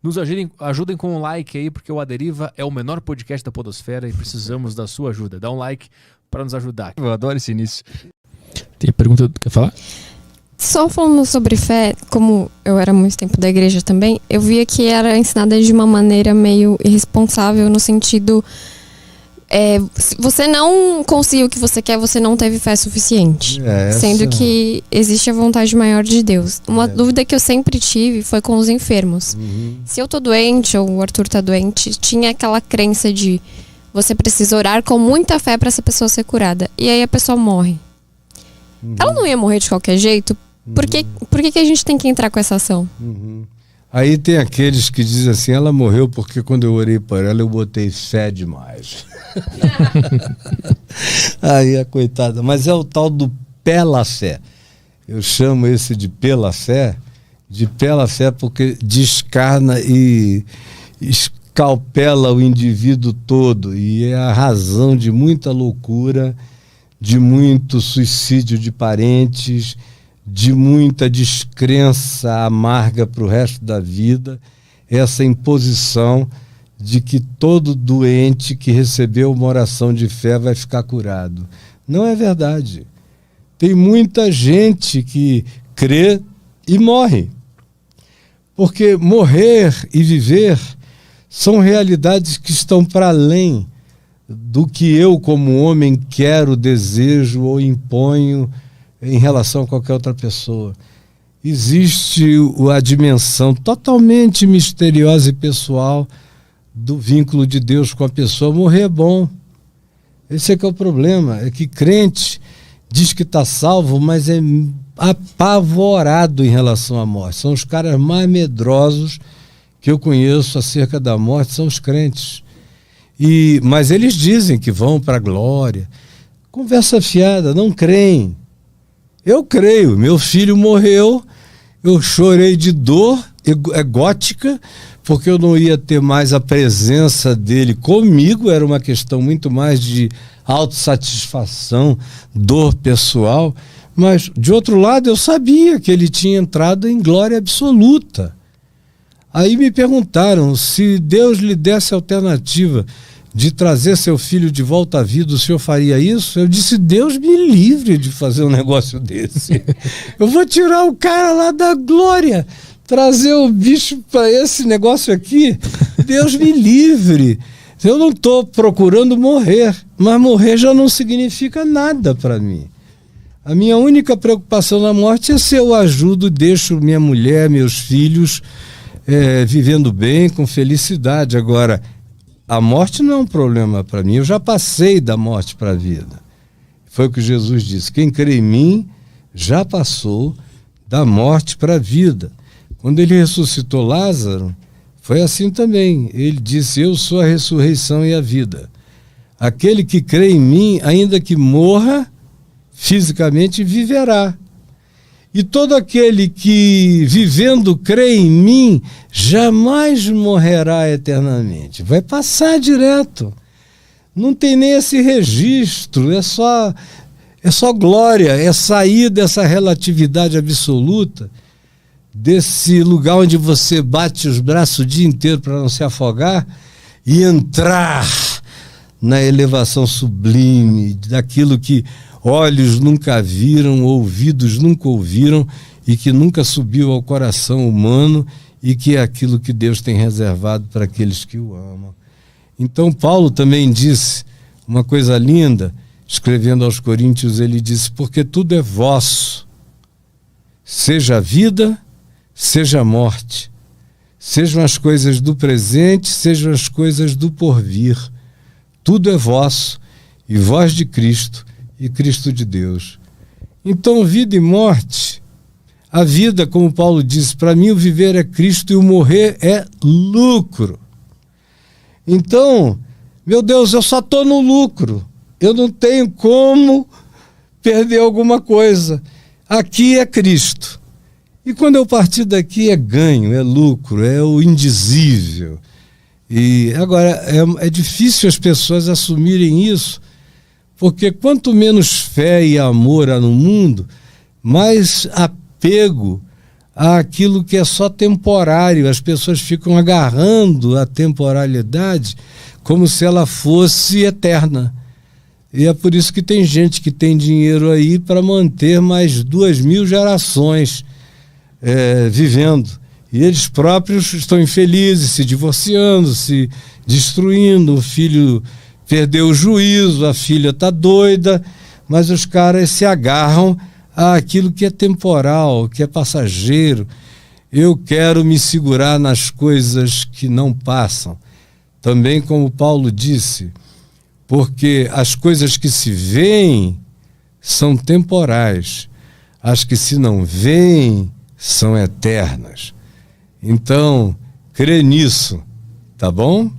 Nos ajudem com um like aí, porque o A Deriva é o menor podcast da podosfera e precisamos da sua ajuda. Dá um like para nos ajudar. Eu adoro esse início. Tem pergunta, quer falar? Só falando sobre fé, como eu era muito tempo da igreja também, eu via que era ensinada de uma maneira meio irresponsável, no sentido... se você não conseguiu o que você quer, você não teve fé suficiente. Sendo que existe a vontade maior de Deus. Uma dúvida que eu sempre tive foi com os enfermos. Se eu tô doente, ou o Arthur tá doente, tinha aquela crença de você precisa orar com muita fé pra essa pessoa ser curada. E aí a pessoa morre. Ela não ia morrer de qualquer jeito? Por que a gente tem que entrar com essa ação? Aí tem aqueles que dizem assim, ela morreu porque quando eu orei por ela eu botei fé demais. Aí a coitada, mas é o tal do pela fé. Eu chamo esse de pela fé porque descarna e escalpela o indivíduo todo, e é a razão de muita loucura, de muito suicídio de parentes, de muita descrença amarga para o resto da vida, essa imposição de que todo doente que recebeu uma oração de fé vai ficar curado. Não é verdade. Tem muita gente que crê e morre. Porque morrer e viver são realidades que estão para além do que eu, como homem, quero, desejo ou imponho em relação a qualquer outra pessoa. Existe a dimensão totalmente misteriosa e pessoal do vínculo de Deus com a pessoa. Morrer é bom. Esse é que é o problema. É que crente diz que está salvo, mas é apavorado em relação à morte. São os caras mais medrosos que eu conheço acerca da morte, são os crentes. Mas eles dizem que vão para a glória. Conversa fiada, não creem. Eu creio, meu filho morreu, eu chorei de dor egótica, porque eu não ia ter mais a presença dele comigo, era uma questão muito mais de autossatisfação, dor pessoal, mas de outro lado eu sabia que ele tinha entrado em glória absoluta. Aí me perguntaram, se Deus lhe desse a alternativa de trazer seu filho de volta à vida, o senhor faria isso? Eu disse, Deus me livre de fazer um negócio desse. Eu vou tirar o cara lá da glória, trazer o bicho para esse negócio aqui. Deus me livre. Eu não estou procurando morrer, mas morrer já não significa nada para mim. A minha única preocupação na morte é se eu ajudo, deixo minha mulher, meus filhos vivendo bem, com felicidade. Agora, a morte não é um problema para mim. Eu já passei da morte para a vida. Foi o que Jesus disse. Quem crê em mim já passou da morte para a vida. Quando ele ressuscitou Lázaro, foi assim também. Ele disse, eu sou a ressurreição e a vida. Aquele que crê em mim, ainda que morra, fisicamente viverá. E todo aquele que, vivendo, crê em mim, jamais morrerá eternamente. Vai passar direto. Não tem nem esse registro, é só glória, é sair dessa relatividade absoluta, desse lugar onde você bate os braços o dia inteiro para não se afogar, e entrar na elevação sublime, daquilo que olhos nunca viram, ouvidos nunca ouviram e que nunca subiu ao coração humano, e que é aquilo que Deus tem reservado para aqueles que o amam. Então Paulo também disse uma coisa linda, escrevendo aos Coríntios, ele disse, porque tudo é vosso, seja a vida, seja a morte, sejam as coisas do presente, sejam as coisas do porvir, tudo é vosso, e vós de Cristo, e Cristo de Deus. Então, vida e morte, a vida, como Paulo disse, para mim o viver é Cristo e o morrer é lucro. Então, meu Deus, eu só estou no lucro, eu não tenho como perder alguma coisa. Aqui é Cristo. E quando eu partir daqui é ganho, é lucro, é o indizível. E agora, é difícil as pessoas assumirem isso, porque quanto menos fé e amor há no mundo, mais apego àquilo que é só temporário. As pessoas ficam agarrando a temporalidade como se ela fosse eterna. E é por isso que tem gente que tem dinheiro aí para manter mais 2.000 gerações vivendo. E eles próprios estão infelizes, se divorciando, se destruindo. O filho perdeu o juízo, a filha está doida, mas os caras se agarram àquilo que é temporal, que é passageiro. Eu quero me segurar nas coisas que não passam. Também, como Paulo disse, porque as coisas que se veem são temporais, as que se não veem são eternas. Então, crê nisso, tá bom?